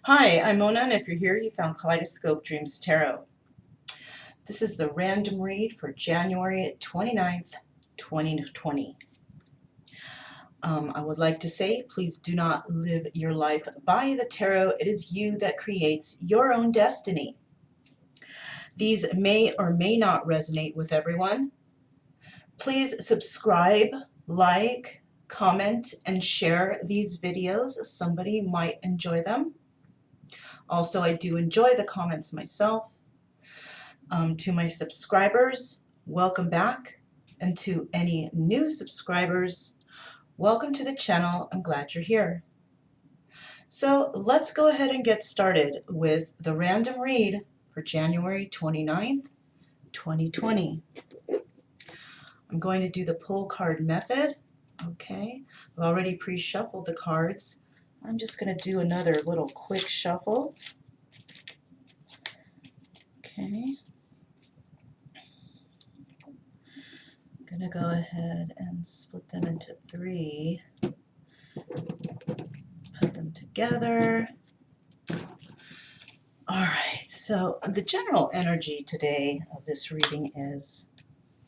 Hi, I'm Mona, and if you're here, you found Kaleidoscope Dreams Tarot. This is the random read for January 29th, 2020. I would like to say, please do not live your life by the tarot. It is you that creates your own destiny. These may or may not resonate with everyone. Please subscribe, like, comment, and share these videos. Somebody might enjoy them. Also, I do enjoy the comments myself. To my subscribers, welcome back. And to any new subscribers, welcome to the channel. I'm glad you're here. So let's go ahead and get started with the random read for January 29th, 2020. I'm going to do the pull card method. Okay, I've already pre-shuffled the cards. I'm just going to do another little quick shuffle. Okay. I'm going to go ahead and split them into three. Put them together. All right, so the general energy today of this reading is,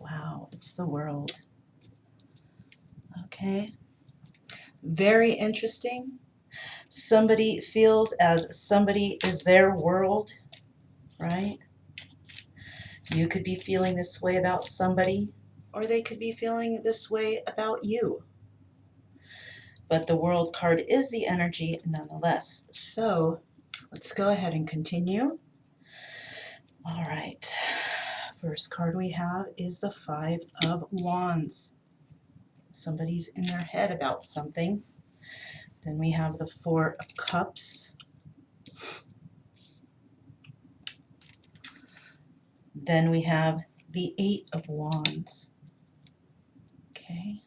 wow, it's the world. Okay, very interesting. Somebody feels as somebody is their world, right? You could be feeling this way about somebody, or they could be feeling this way about you. But the world card is the energy nonetheless. So let's go ahead and continue. All right, first card we have is the Five of Wands. Somebody's in their head about something. Then we have the Four of Cups. Then we have the Eight of Wands. Okay.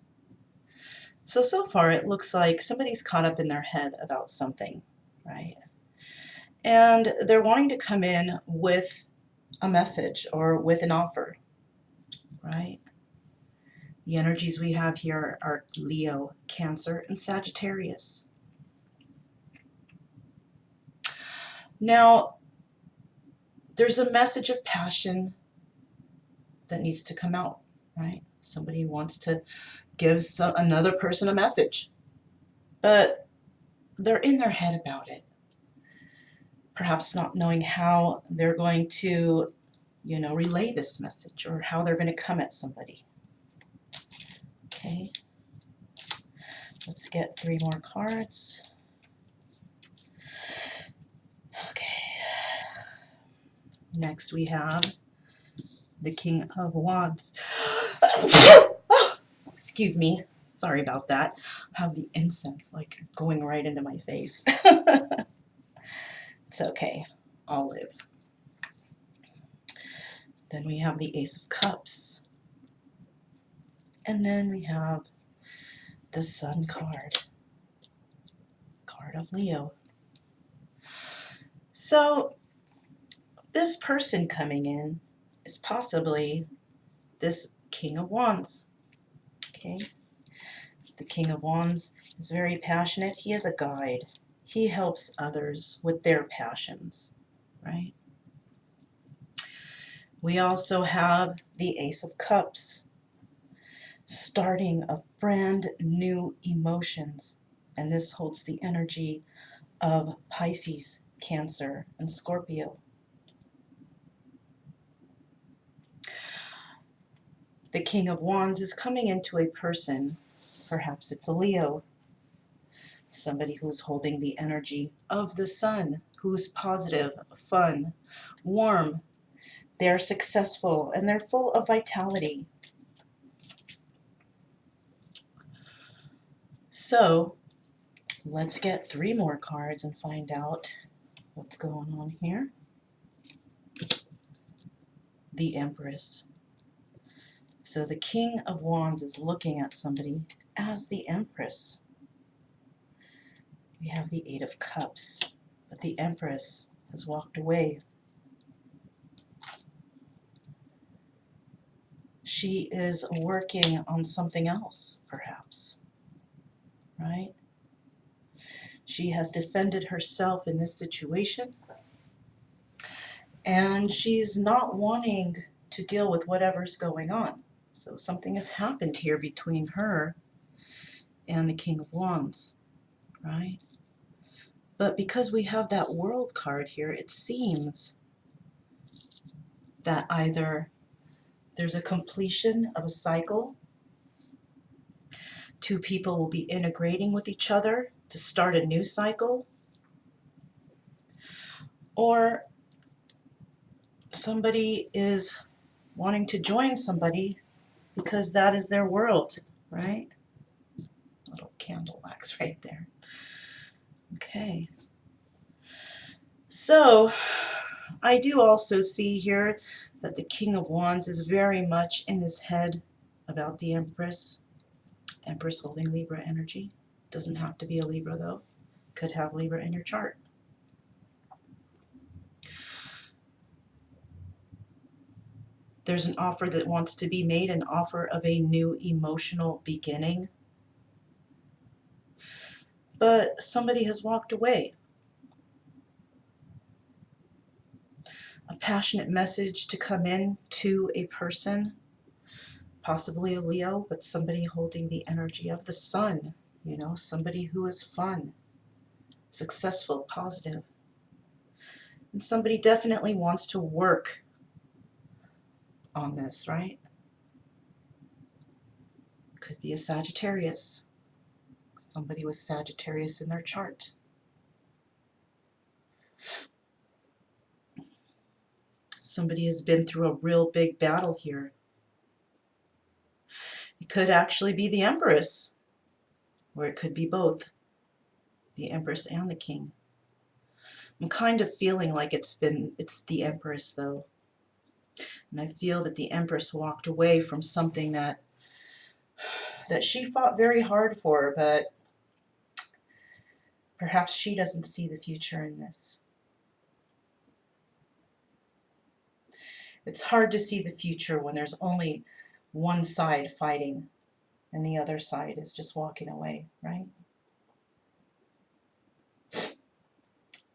So far it looks like somebody's caught up in their head about something, right? And they're wanting to come in with a message or with an offer, right? The energies we have here are Leo, Cancer, and Sagittarius. Now, there's a message of passion that needs to come out, right? Somebody wants to give another person a message, but they're in their head about it, perhaps not knowing how they're going to, relay this message or how they're going to come at somebody. Okay, let's get three more cards. Okay, next we have the King of Wands. Excuse me, sorry about that. I have the incense like going right into my face. It's okay, I'll live. Then we have the Ace of Cups. And then we have the Sun card, card of Leo. So this person coming in is possibly this King of Wands. Okay, the King of Wands is very passionate. He is a guide. He helps others with their passions, right? We also have the Ace of Cups, starting of brand new emotions. And this holds the energy of Pisces, Cancer, and Scorpio. The King of Wands is coming into a person, perhaps it's a Leo, somebody who's holding the energy of the Sun, who's positive, fun, warm. They're successful and they're full of vitality. So let's get three more cards and find out what's going on here. The Empress. So the King of Wands is looking at somebody as the Empress. We have the Eight of Cups, but the Empress has walked away. She is working on something else, perhaps, right? She has defended herself in this situation, and she's not wanting to deal with whatever's going on. So something has happened here between her and the King of Wands, right? But because we have that World card here, it seems that either there's a completion of a cycle, two people will be integrating with each other to start a new cycle, or somebody is wanting to join somebody because that is their world, right? Little candle wax right there. Okay. So I do also see here that the King of Wands is very much in his head about the Empress. Empress holding Libra energy. Doesn't have to be a Libra though. Could have Libra in your chart. There's an offer that wants to be made, an offer of a new emotional beginning. But somebody has walked away. A passionate message to come in to a person, possibly a Leo, but somebody holding the energy of the sun, you know, somebody who is fun, successful, positive. And somebody definitely wants to work on this, right? Could be a Sagittarius. Somebody with Sagittarius in their chart. Somebody has been through a real big battle here. It could actually be the Empress, or it could be both, the Empress and the King. I'm kind of feeling like it's the Empress though. And I feel that the Empress walked away from something that she fought very hard for, but perhaps she doesn't see the future in this. It's hard to see the future when there's only one side fighting and the other side is just walking away, right?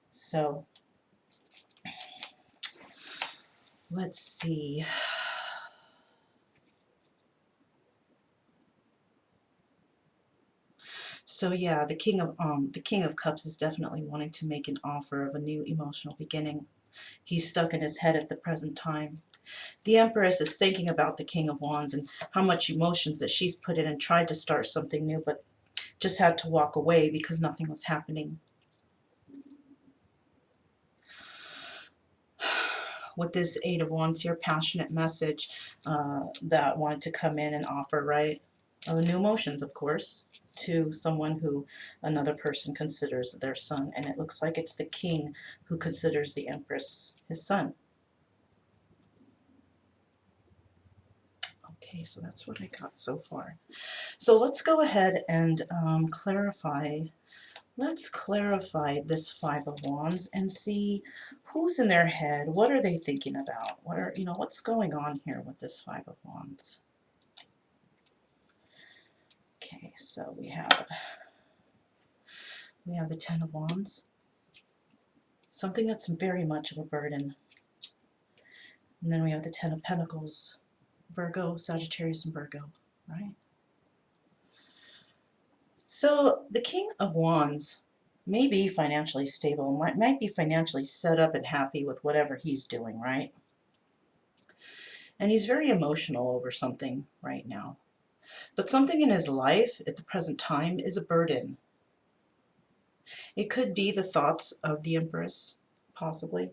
So let's see. So yeah, the King of Cups is definitely wanting to make an offer of a new emotional beginning. He's stuck in his head at the present time. The Empress is thinking about the King of Wands and how much emotions that she's put in and tried to start something new, but just had to walk away because nothing was happening. With this Eight of Wands here, passionate message that wanted to come in and offer, right? New emotions, of course, to someone who another person considers their son. And it looks like it's the King who considers the Empress his son. Okay, so that's what I got so far. So let's go ahead and clarify. Let's clarify this Five of Wands and see who's in their head. What are they thinking about? What are, what's going on here with this Five of Wands? Okay, so we have the Ten of Wands. Something that's very much of a burden. And then we have the Ten of Pentacles. Virgo, Sagittarius, and Virgo, right? So the King of Wands may be financially stable, might be financially set up and happy with whatever he's doing, right? And he's very emotional over something right now. But something in his life at the present time is a burden. It could be the thoughts of the Empress, possibly.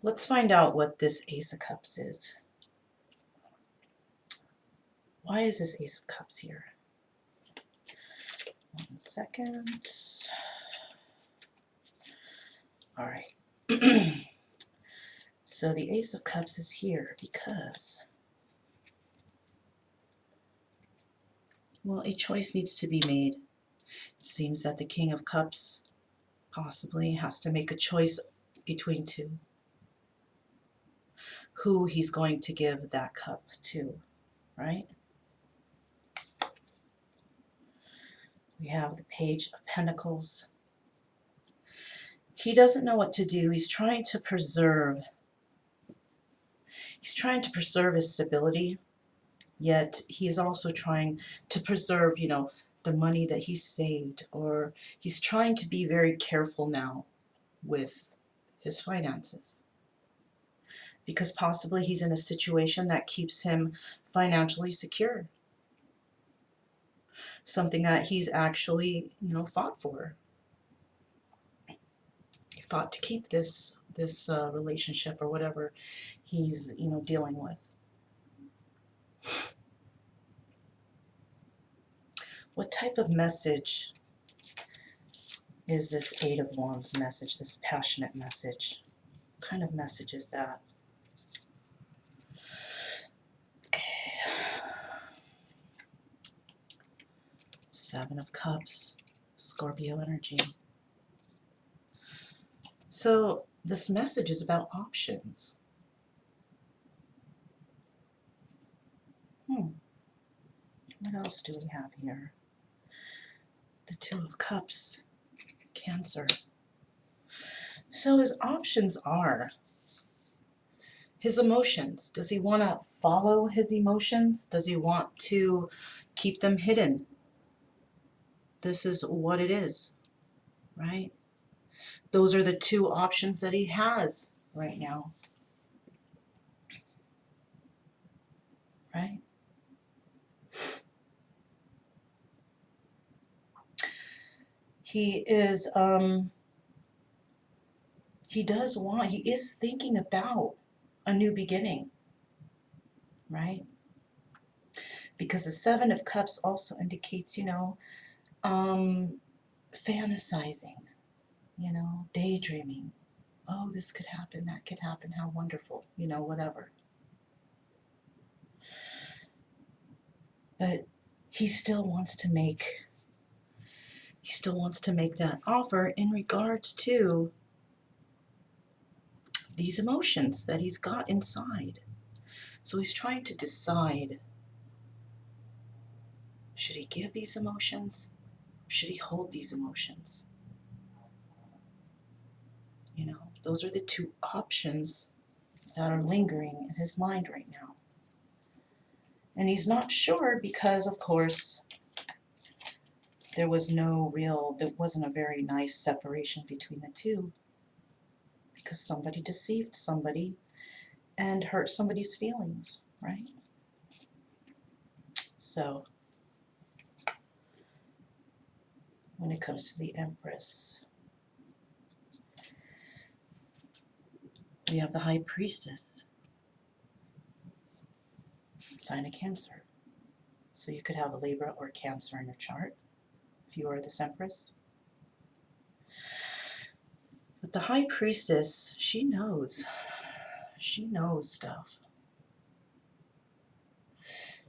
Let's find out what this Ace of Cups is. Why is this Ace of Cups here? 1 second. All right. So the Ace of Cups is here because, well, a choice needs to be made. It seems that the King of Cups possibly has to make a choice between two. Who he's going to give that cup to, right? We have the Page of Pentacles. He doesn't know what to do. He's trying to preserve. He's trying to preserve his stability, yet he's also trying to preserve, you know, the money that he saved, or he's trying to be very careful now with his finances, because possibly he's in a situation that keeps him financially secure, something that he's actually, you know, fought for. He fought to keep this relationship or whatever he's, you know, dealing with. What type of message is this Eight of Wands message, this passionate message? What kind of message is that? Okay. Seven of Cups, Scorpio energy. So this message is about options. What else do we have here? The Two of Cups, Cancer. So his options are his emotions. Does he want to follow his emotions? Does he want to keep them hidden? This is what it is, right? Those are the two options that he has right now, right? He is, he is thinking about a new beginning, right? Because the Seven of Cups also indicates, you know, fantasizing, you know, daydreaming. Oh, this could happen, that could happen, how wonderful, you know, whatever. But he still wants to make that offer in regards to these emotions that he's got inside. So he's trying to decide, should he give these emotions? Should he hold these emotions? You know, those are the two options that are lingering in his mind right now. And he's not sure because, of course, there wasn't a very nice separation between the two, because somebody deceived somebody and hurt somebody's feelings, right? So, when it comes to the Empress, we have the High Priestess, sign of Cancer. So you could have a Libra or Cancer in your chart if you are this Empress. But the High Priestess, she knows stuff.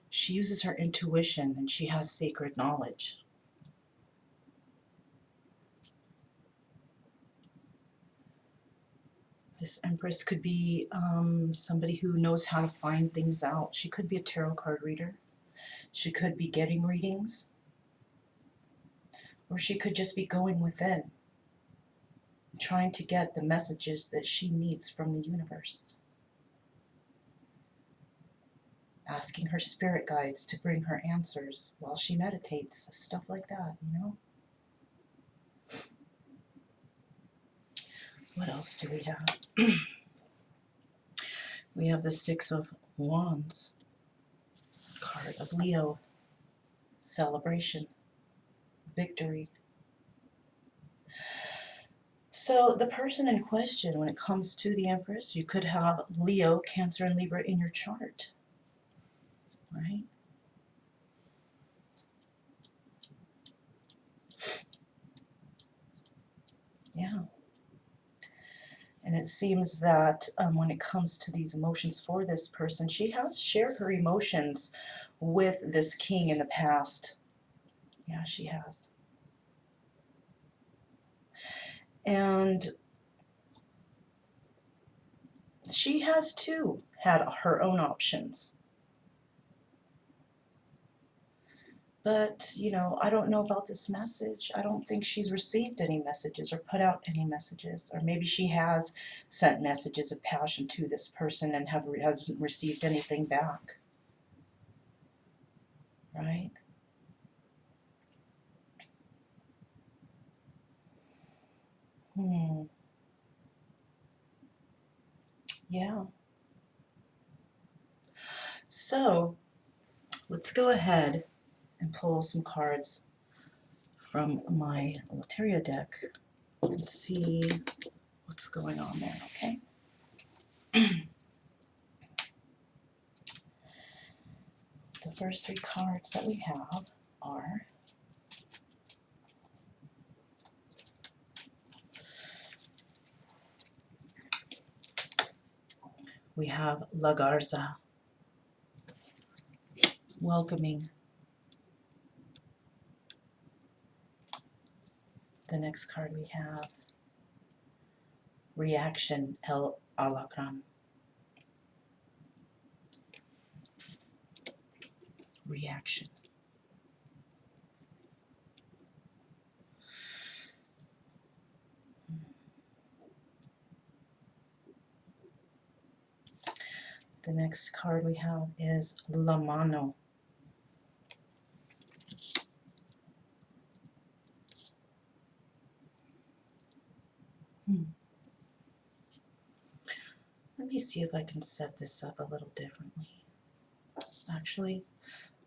She uses her intuition and she has sacred knowledge. This Empress could be somebody who knows how to find things out. She could be a tarot card reader. She could be getting readings. Or she could just be going within, trying to get the messages that she needs from the universe. Asking her spirit guides to bring her answers while she meditates. Stuff like that, you know? What else do we have? We have the Six of Wands, card of Leo, celebration, victory. So the person in question, when it comes to the Empress, you could have Leo, Cancer, and Libra in your chart, right? Yeah. And it seems that when it comes to these emotions for this person, she has shared her emotions with this king in the past. Yeah, she has. And she has too had her own options. But, you know, I don't know about this message. I don't think she's received any messages or put out any messages. Or maybe she has sent messages of passion to this person and hasn't received anything back. Right? Yeah. So, let's go ahead and pull some cards from my Loteria deck and see what's going on there, okay? The first three cards that we have are we have La Garza, welcoming. The next card we have Reaction, El Alacran. Reaction. The next card we have is La Mano. Let me see if I can set this up a little differently. Actually,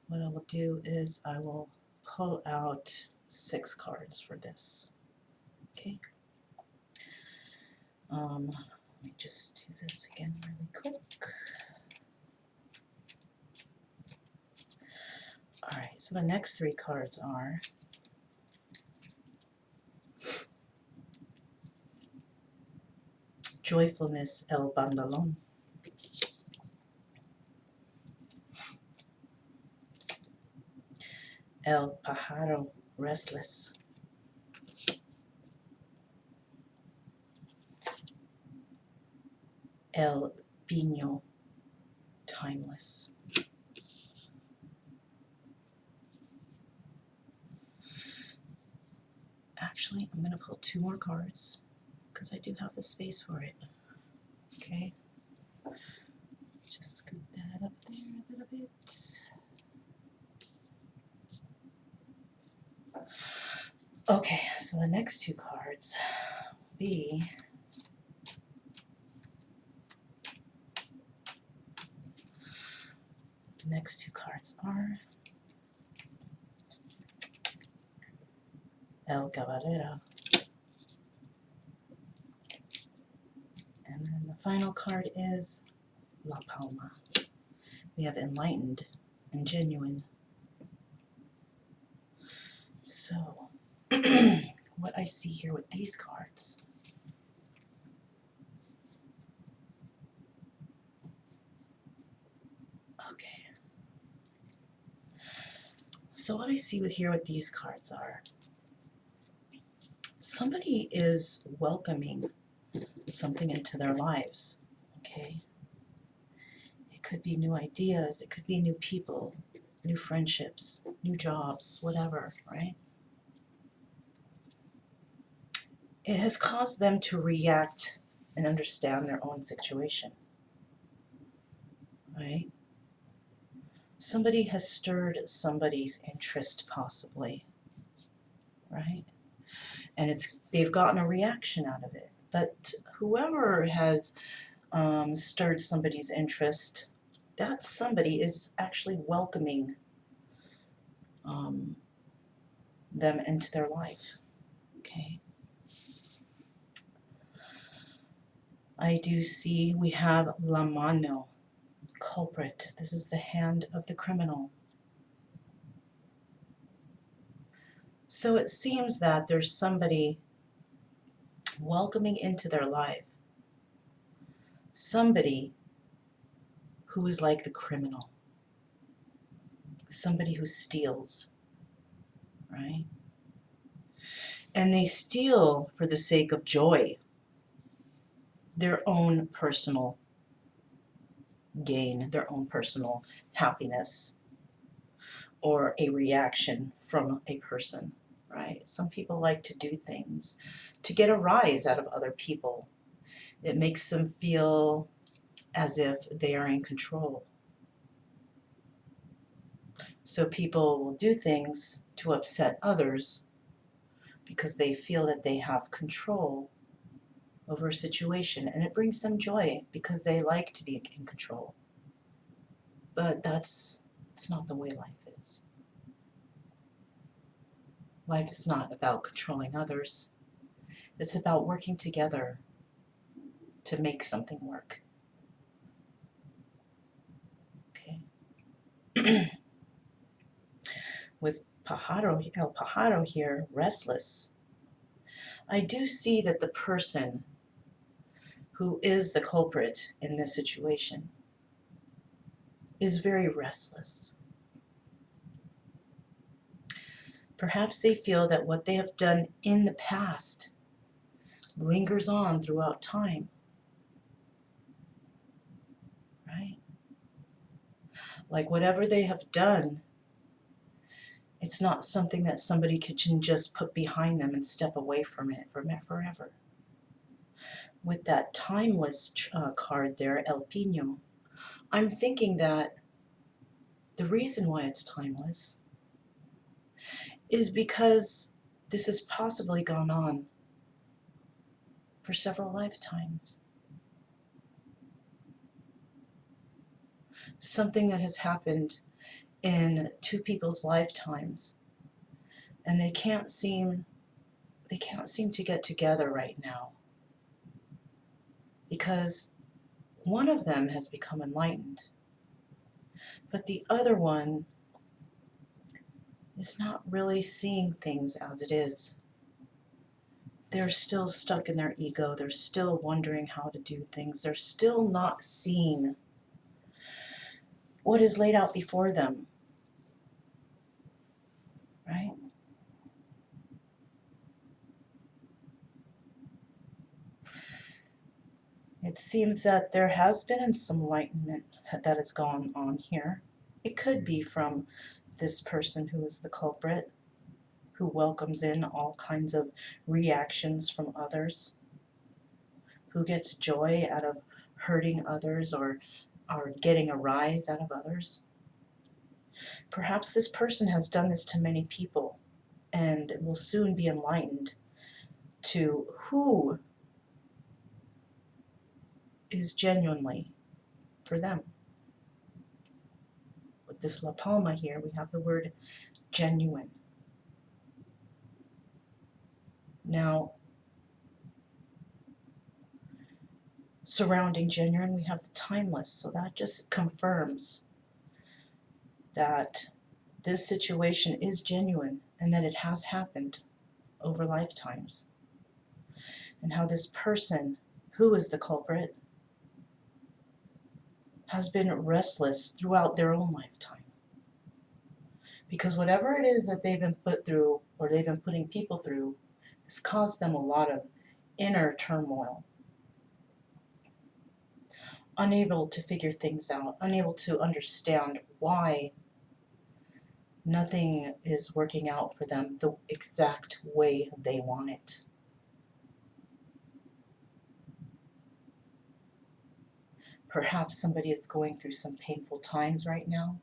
what I will do is I will pull out 6 cards for this. Okay. Let me just do this again really quick. Alright, so the next 3 cards are Joyfulness, El Bandalon. El Pájaro, Restless. El Pino, Timeless. Actually, I'm going to pull 2 more cards because I do have the space for it. Okay. Just scoot that up there a little bit. Okay, so the next 2 cards will be the next 2 cards are El Caballero. And then the final card is La Palma. We have Enlightened and Genuine. So, what I see here with these cards. Okay. So what I see here with these cards are somebody is welcoming something into their lives. Okay. It could be new ideas, it could be new people, new friendships, new jobs, whatever, right? It has caused them to react and understand their own situation, right? Somebody has stirred somebody's interest possibly, right? And they've gotten a reaction out of it. But whoever has stirred somebody's interest, that somebody is actually welcoming them into their life. Okay. I do see we have La Mano, culprit. This is the hand of the criminal. So it seems that there's somebody welcoming into their life somebody who is like the criminal, somebody who steals, right? And they steal for the sake of joy, their own personal gain, their own personal happiness, or a reaction from a person, right? Some people like to do things to get a rise out of other people. It makes them feel as if they are in control. So people will do things to upset others because they feel that they have control over a situation, and it brings them joy because they like to be in control. But it's not the way life is. Life is not about controlling others. It's about working together to make something work. Okay. With El Pajaro here, restless, I do see that the person who is the culprit in this situation is very restless. Perhaps they feel that what they have done in the past lingers on throughout time, right? Like whatever they have done, it's not something that somebody can just put behind them and step away from it forever. With that timeless card there, El Pino, I'm thinking that the reason why it's timeless is because this has possibly gone on for several lifetimes. Something that has happened in two people's lifetimes, and they can't seem to get together right now because one of them has become enlightened, but the other one is not really seeing things as it is. They're still stuck in their ego. They're still wondering how to do things. They're still not seeing what is laid out before them, right? It seems that there has been some enlightenment that has gone on here. It could be from this person who is the culprit, who welcomes in all kinds of reactions from others, who gets joy out of hurting others or getting a rise out of others. Perhaps this person has done this to many people and will soon be enlightened to who is genuinely for them. With this La Palma here, we have the word genuine. Now, surrounding genuine, we have the timeless, so that just confirms that this situation is genuine and that it has happened over lifetimes, and how this person who is the culprit has been restless throughout their own lifetime, because whatever it is that they've been put through or they've been putting people through has caused them a lot of inner turmoil, unable to figure things out, unable to understand why nothing is working out for them the exact way they want it. Perhaps somebody is going through some painful times right now.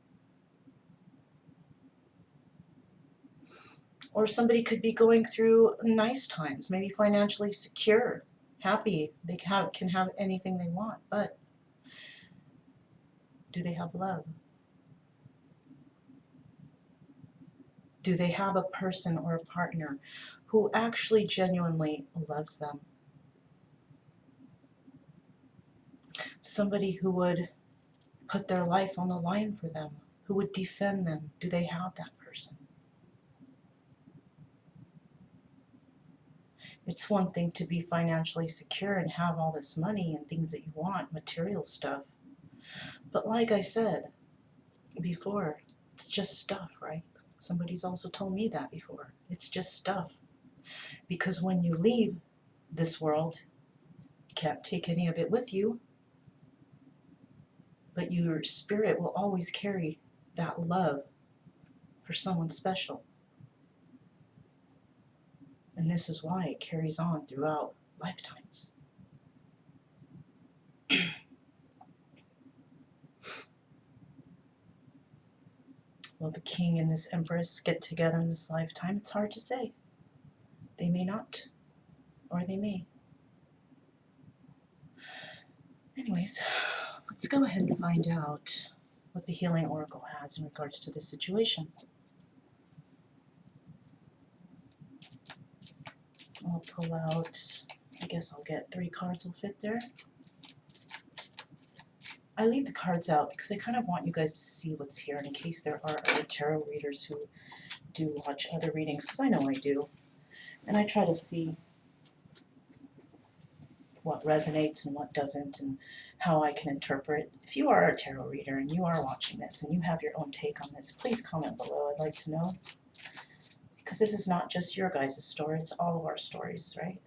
Or somebody could be going through nice times, maybe financially secure, happy. They can have anything they want, but do they have love? Do they have a person or a partner who actually genuinely loves them? Somebody who would put their life on the line for them, who would defend them. Do they have that person? It's one thing to be financially secure and have all this money and things that you want, material stuff. But like I said before, it's just stuff, right? Somebody's also told me that before. It's just stuff. Because when you leave this world, you can't take any of it with you, but your spirit will always carry that love for someone special. And this is why it carries on throughout lifetimes. Will the king and this empress get together in this lifetime? It's hard to say. They may not, or they may. Anyways, let's go ahead and find out what the healing oracle has in regards to this situation. I'll pull out, I guess I'll get 3 cards will fit there. I leave the cards out because I kind of want you guys to see what's here in case there are other tarot readers who do watch other readings, because I know I do. And I try to see what resonates and what doesn't and how I can interpret. If you are a tarot reader and you are watching this and you have your own take on this, please comment below. I'd like to know. Because this is not just your guys' story, it's all of our stories, right?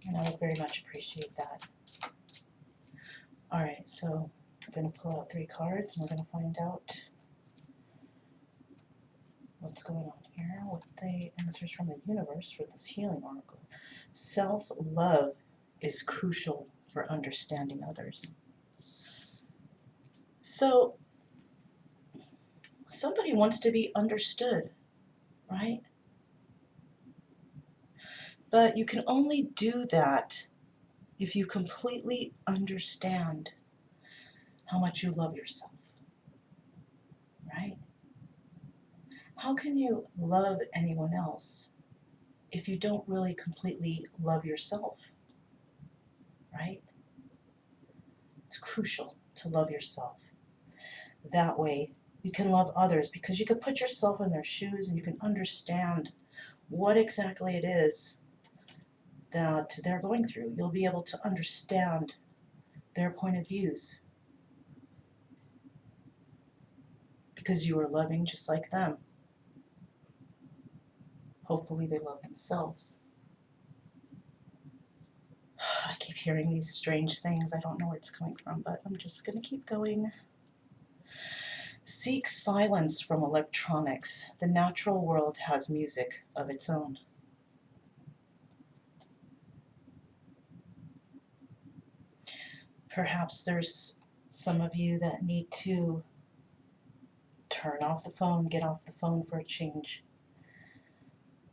And I would very much appreciate that. Alright, so I'm going to pull out 3 cards and we're going to find out what's going on here, what the answers from the universe for this healing oracle. Self-love is crucial for understanding others. So, somebody wants to be understood, right? But you can only do that if you completely understand how much you love yourself, right? How can you love anyone else if you don't really completely love yourself, right? It's crucial to love yourself. That way you can love others because you can put yourself in their shoes and you can understand what exactly it is that they're going through. You'll be able to understand their point of views because you are loving just like them. Hopefully they love themselves. I keep hearing these strange things. I don't know where it's coming from, but I'm just going to keep going. Seek silence from electronics. The natural world has music of its own. Perhaps there's some of you that need to turn off the phone, get off the phone for a change.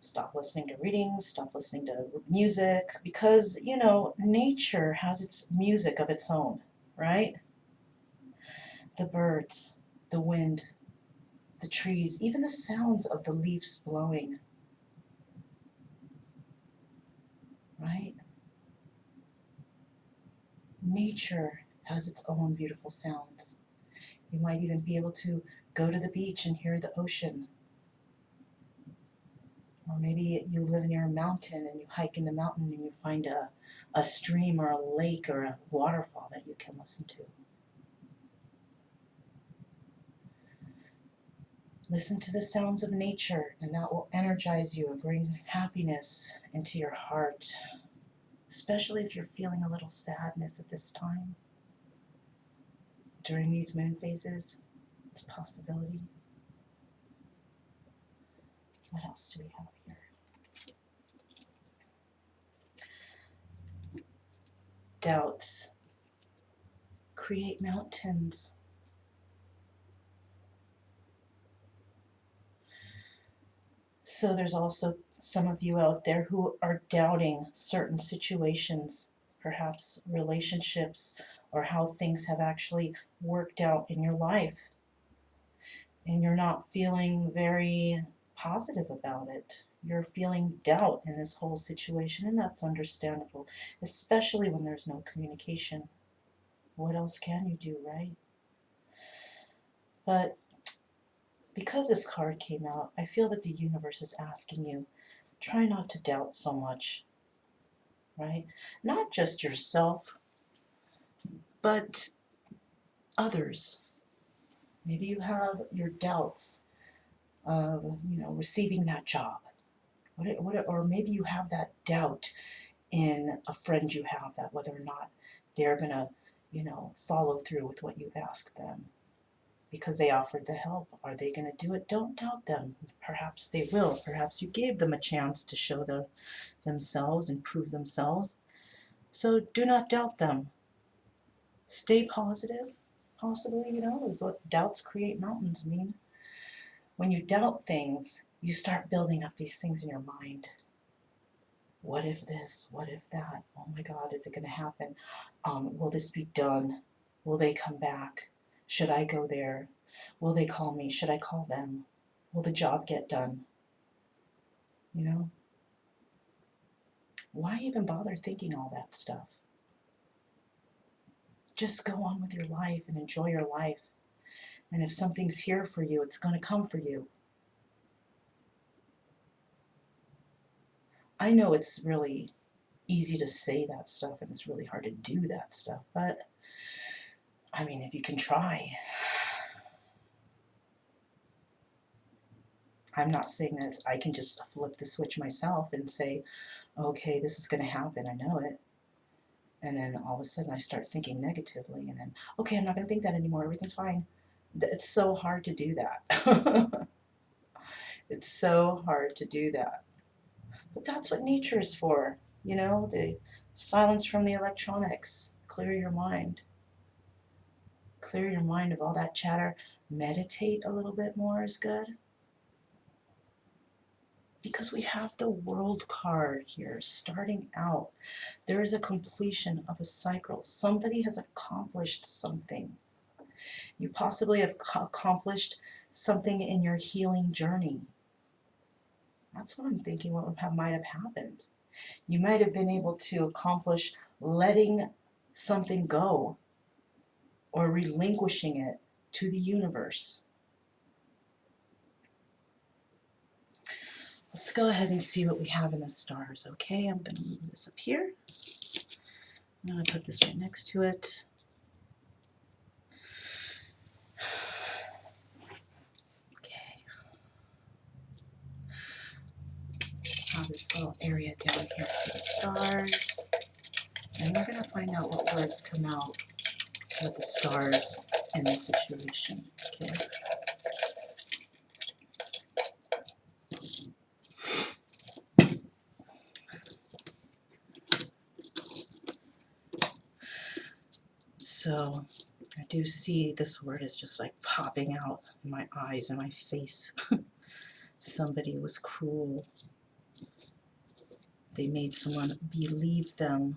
Stop listening to readings, stop listening to music, because, you know, nature has its music of its own, right? The birds, the wind, the trees, even the sounds of the leaves blowing, right? Nature has its own beautiful sounds. You might even be able to go to the beach and hear the ocean. Or maybe you live near a mountain and you hike in the mountain and you find a stream or a lake or a waterfall that you can listen to. Listen to the sounds of nature, and that will energize you and bring happiness into your heart, especially if you're feeling a little sadness at this time. During these moon phases, it's a possibility. What else do we have here? Doubts create mountains. So there's also some of you out there who are doubting certain situations, perhaps relationships, or how things have actually worked out in your life. And you're not feeling very positive about it. You're feeling doubt in this whole situation, and that's understandable, especially when there's no communication. What else can you do, right? But because this card came out, I feel that the universe is asking you, try not to doubt so much, right? Not just yourself, but others. Maybe you have your doubts of, receiving that job. Or maybe you have that doubt in a friend you have, that whether or not they're going to, follow through with what you've asked them. because they offered the help. Are they going to do it? Don't doubt them. Perhaps they will. Perhaps you gave them a chance to show themselves and prove themselves. So do not doubt them. Stay positive. Possibly, is what doubts create mountains mean. When you doubt things, you start building up these things in your mind. What if this? What if that? Oh my God, is it going to happen? Will this be done? Will they come back? Should I go there? Will they call me? Should I call them? Will the job get done? You know, why even bother thinking all that stuff? Just go on with your life and enjoy your life. And if something's here for you, it's going to come for you. I know it's really easy to say that stuff and it's really hard to do that stuff, but I mean, if you can try. I'm not saying that I can just flip the switch myself and say, okay, this is going to happen, I know it. And then all of a sudden I start thinking negatively, and then, okay, I'm not going to think that anymore, everything's fine. It's so hard to do that. It's so hard to do that. But that's what nature is for, the silence from the electronics. Clear your mind. Clear your mind of all that chatter. Meditate a little bit more is good. Because we have the world card here starting out. There is a completion of a cycle. Somebody has accomplished something. You possibly have accomplished something in your healing journey. That's what I'm thinking might have happened. You might have been able to accomplish letting something go or relinquishing it to the universe. Let's go ahead and see what we have in the stars, okay? I'm going to move this up here. I'm going to put this right next to it. Okay. Have this little area down here for the stars. And we're going to find out what words come out with the stars in this situation, okay? So I do see this word is just like popping out in my eyes and my face. Somebody was cruel. They made someone believe them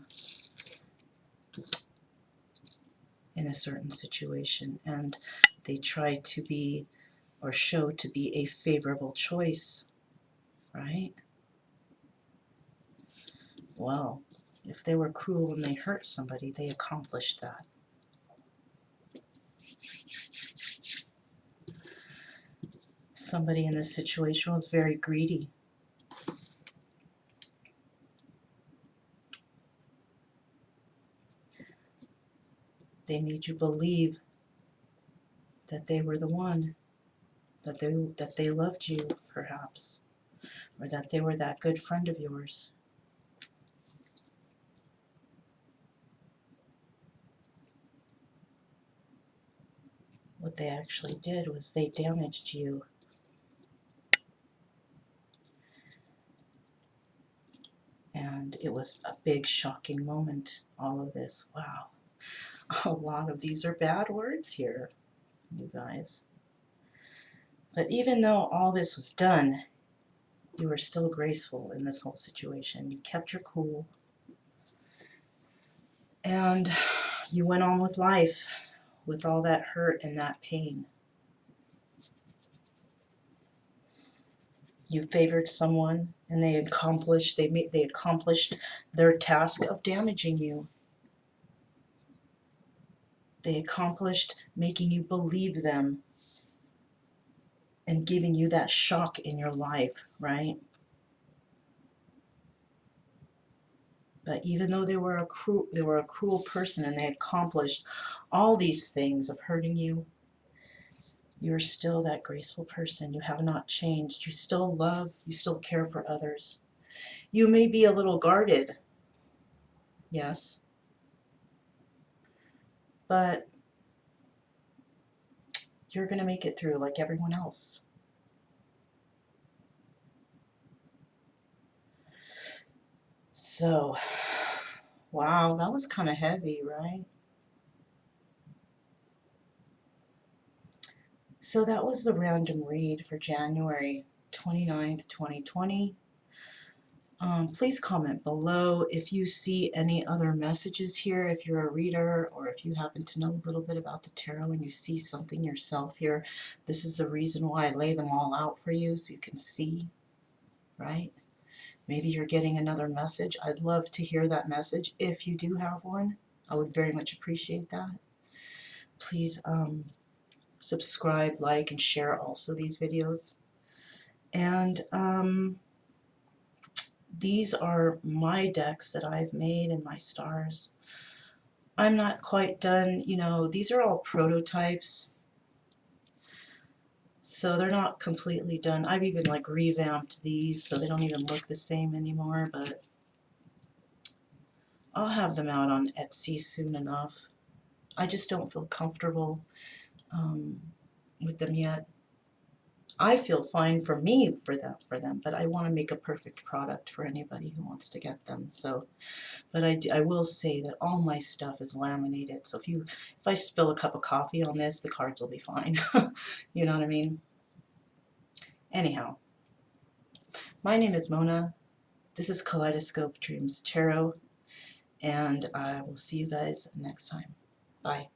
in a certain situation, and they tried to be or show to be a favorable choice, right? Well, if they were cruel and they hurt somebody, they accomplished that. Somebody in this situation was very greedy. They made you believe that they were the one, that they loved you, perhaps, or that they were that good friend of yours. What they actually did was they damaged you. And it was a big shocking moment, all of this. Wow. A lot of these are bad words here, you guys. But even though all this was done, you were still graceful in this whole situation. You kept your cool. And you went on with life with all that hurt and that pain. You favored someone and they accomplished their task of damaging you. They accomplished making you believe them and giving you that shock in your life, right? But even though they were a cruel person and they accomplished all these things of hurting you, you're still that graceful person. You have not changed. You still love, you still care for others. You may be a little guarded, yes, but You're going to make it through like everyone else. So, wow, that was kind of heavy, right? So that was the random read for January 29th, 2020. Please comment below if you see any other messages here, if you're a reader, or if you happen to know a little bit about the tarot and you see something yourself here. This is the reason why I lay them all out for you, so you can see, right? Maybe you're getting another message. I'd love to hear that message. If you do have one, I would very much appreciate that. Please subscribe, like, and share also these videos. And these are my decks that I've made and my stars. I'm not quite done, you know, these are all prototypes, so they're not completely done. I've even like revamped these so they don't even look the same anymore, but I'll have them out on Etsy soon enough. I just don't feel comfortable um, with them yet. I feel fine for me for them, but I want to make a perfect product for anybody who wants to get them. So, but I will say that all my stuff is laminated. So if I spill a cup of coffee on this, the cards will be fine. You know what I mean? Anyhow, my name is Mona. This is Kaleidoscope Dreams Tarot, and I will see you guys next time. Bye.